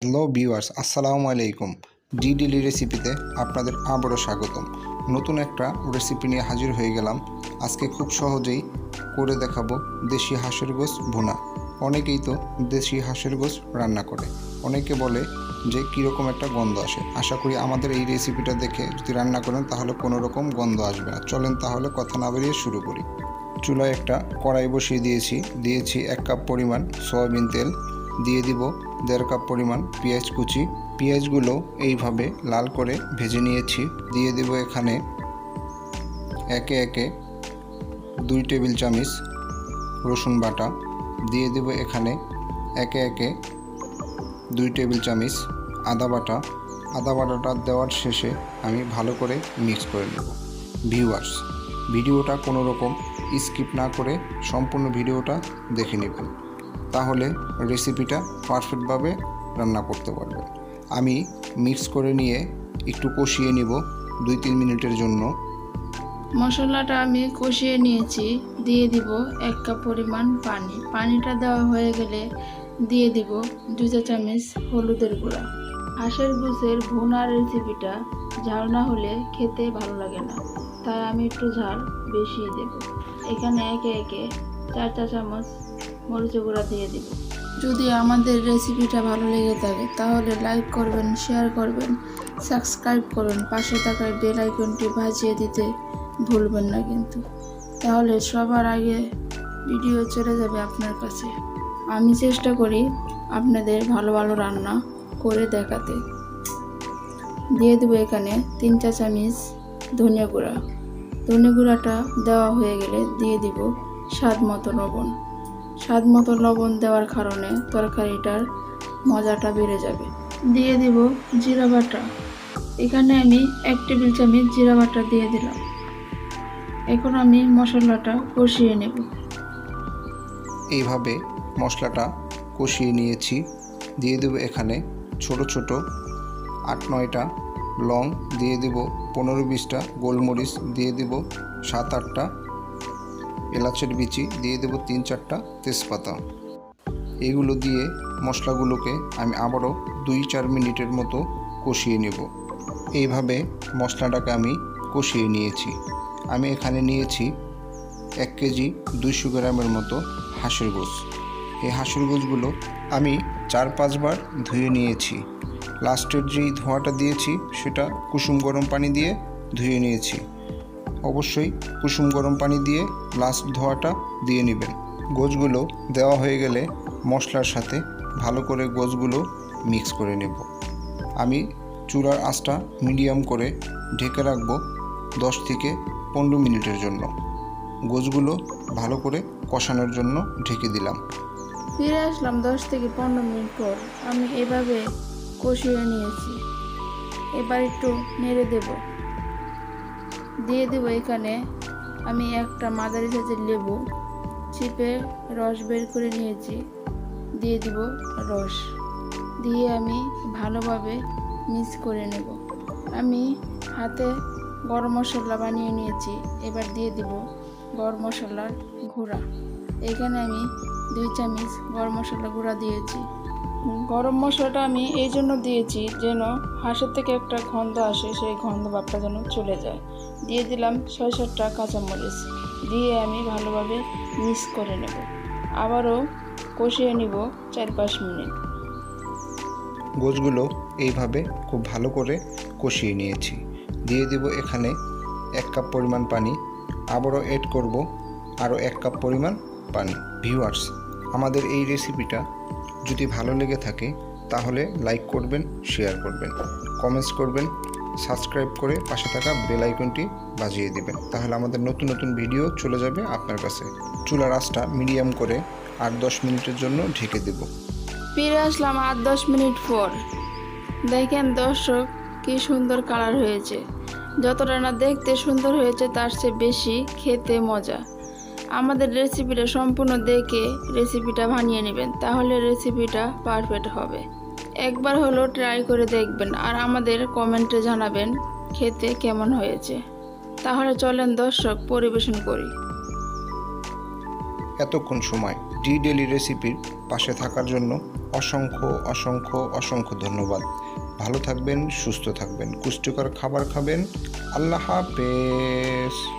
Hello viewers, আসসালামু আলাইকুম। Daily রেসিপিতে আপনাদের আবারও স্বাগতম। নতুন একটা রেসিপি নিয়ে হাজির হয়ে গেলাম। আজকে খুব সহজেই করে দেখাবো দেশি হাঁসের গোশ ভুনা। অনেকেই তো দেশি হাঁসের গোশ রান্না করে, অনেকে বলে যে কীরকম একটা গন্ধ আসে। আশা করি আমাদের এই রেসিপিটা দেখে যদি রান্না করেন তাহলে কোনো রকম গন্ধ আসবে না। চলেন তাহলে কথা না বেরিয়ে শুরু করি। চুলায় একটা কড়াই বসিয়ে দিয়েছি 1 কাপ পরিমাণ সয়াবিন তেল, দিয়ে দিব 1.5 কাপ পরিমাণ পেঁয়াজ কুচি। পেঁয়াজগুলো এইভাবে লাল করে ভেজে নিয়েছি। দিয়ে দিব এখানে একে একে 2 টেবিল চামচ রসুন বাটা, দিয়ে দিব এখানে একে একে 2 টেবিল চামচ আদা বাটা। আদা বাটাটা দেওয়ার শেষে আমি ভালো করে মিক্স করে নেব। ভিউয়ার্স, ভিডিওটা কোনো রকম স্কিপ না করে সম্পূর্ণ ভিডিওটা দেখে নেবেন, তাহলে রেসিপিটা পারফেক্টভাবে রান্না করতে পারবেন। আমি মিক্স করে নিয়ে একটু কষিয়ে নিব 2-3 মিনিটের জন্য। মশলাটা আমি কষিয়ে নিয়েছি। দিয়ে দিব 1 কাপ পরিমাণ পানি। পানিটা দেওয়া হয়ে গেলে দিয়ে দিব 2 চা চামচ হলুদের গুঁড়া। হাঁসের গোশের ভুনা রেসিপিটা ঝাল না হলে খেতে ভালো লাগে না, তাই আমি একটু ঝাল বেশি দেব। এখানে একে একে 4 চা চামচ মরিচের গুঁড়া দিয়ে দিব। যদি আমাদের রেসিপিটা ভালো লেগে থাকে তাহলে লাইক করবেন, শেয়ার করবেন, সাবস্ক্রাইব করবেন, পাশে থাকা বেল আইকনটি বাজিয়ে দিতে ভুলবেন না কিন্তু, তাহলে সবার আগে ভিডিও চলে যাবে আপনার কাছে। আমি চেষ্টা করি আপনাদের ভালো ভালো রান্না করে দেখাতে। দিয়ে দেবো এখানে 3 চা চামচ ধনিয়া গুঁড়া। ধনিয়া গুঁড়াটা দেওয়া হয়ে গেলে দিয়ে দিব স্বাদ মতো লবণ। স্বাদ মতো লবণ দেওয়ার কারণে তরকারিটার মজাটা বেড়ে যাবে। দিয়ে দিব জিরা বাটা। এখানে আমি 1 টেবিল চামচ জিরা বাটা দিয়ে দিলাম। এখন আমি মশলাটা কষিয়ে নেব। এইভাবে মশলাটা কষিয়ে নিয়েছি। দিয়ে দেব এখানে ছোট ছোট 8-9টা লং, দিয়ে দেব 15-20টা গোলমরিচ, দিয়ে দেব 7-8টা এলাচের বিচি, দিয়ে দেব 3-4টা তেজপাতা। এগুলো দিয়ে মশলাগুলোকে আমি আবারও 2-4 মিনিটের মতো কষিয়ে নেব। এইভাবে মশলাটাকে আমি কষিয়ে নিয়েছি। আমি এখানে নিয়েছি 1 কেজি 200 গ্রামের মতো হাঁসের গোশ। এই হাঁসের গোশগুলো আমি 4-5 বার ধুয়ে নিয়েছি। লাস্টের যেই ধোঁয়াটা দিয়েছি সেটা কুসুম গরম পানি দিয়ে ধুয়ে নিয়েছি। অবশ্যই কুসুম গরম পানি দিয়ে লাস্ট ধোঁয়াটা দিয়ে নেবেন। গোশগুলো দেওয়া হয়ে গেলে মশলার সাথে ভালো করে গোশগুলো মিক্স করে নেব। আমি চুলার আঁচটা মিডিয়াম করে ঢেকে রাখবো 10 থেকে 15 মিনিটের জন্য। গোশগুলো ভালো করে কষানোর জন্য ঢেকে দিলাম। ফিরে আসলাম 10 থেকে 15 মিনিট পর। আমি এভাবে কষিয়ে নিয়েছি। এবার একটু নেড়ে দেব। দিয়ে দেব এখানে আমি একটা মাঝারি সাইজের লেবু চিপে রস বের করে নিয়েছি। দিয়ে দিব রস, দিয়ে আমি ভালোভাবে মিক্স করে নেব। আমি হাতে গরম মশলা বানিয়ে নিয়েছি। এবার দিয়ে দিব গরম মশলার গুঁড়া। এখানে আমি 2 চামচ গরম মশলা গুঁড়া দিয়েছি। গরম মশলাটা আমি এই জন্য দিয়েছি যেন হাঁসের থেকে একটা গন্ধ আসে, সেই গন্ধ ভাবটা যেন চলে যায়। দিয়ে দিলাম 6-7টা কাঁচামরিচ, দিয়ে আমি ভালোভাবে মিক্স করে নেব। আবারও কষিয়ে নিব 4-5 মিনিট। গোশগুলো এইভাবে খুব ভালো করে কষিয়ে নিয়েছি। দিয়ে দেব এখানে 1 কাপ পরিমাণ পানি, আবারও এড করব আরও 1 কাপ পরিমাণ পানি। ভিউয়ার্স, আমাদের এই রেসিপিটা যদি ভালো লেগে থাকে তাহলে লাইক করবেন, শেয়ার করবেন, কমেন্টস করবেন, সাবস্ক্রাইব করে পাশে থাকা বেল আইকনটি বাজিয়ে দিবেন, তাহলে আমাদের নতুন নতুন ভিডিও চলে যাবে আপনার কাছে। চুলার আঁচটা মিডিয়াম করে 8-10 মিনিটের জন্য ঢেকে দেব। ফিরে আসলাম 8-10 মিনিট পর। দেখেন দর্শক, কি সুন্দর কালার হয়েছে। যতটা না দেখতে সুন্দর হয়েছে তার চেয়ে বেশি খেতে মজা। আমাদের রেসিপিটা সম্পূর্ণ দেখে রেসিপিটা বানিয়ে নেবেন, তাহলে রেসিপিটা পারফেক্ট হবে। একবার হলো ট্রাই করে দেখবেন আর আমাদের কমেন্টে জানাবেন খেতে কেমন হয়েছে। তাহলে চলেন দর্শক পরিবেশন করি। এতক্ষণ সময় ডেইলি রেসিপির পাশে থাকার জন্য অসংখ্য অসংখ্য অসংখ্য ধন্যবাদ। ভালো থাকবেন, সুস্থ থাকবেন, পুষ্টিকর খাবার খাবেন। আল্লাহ হাফেজ।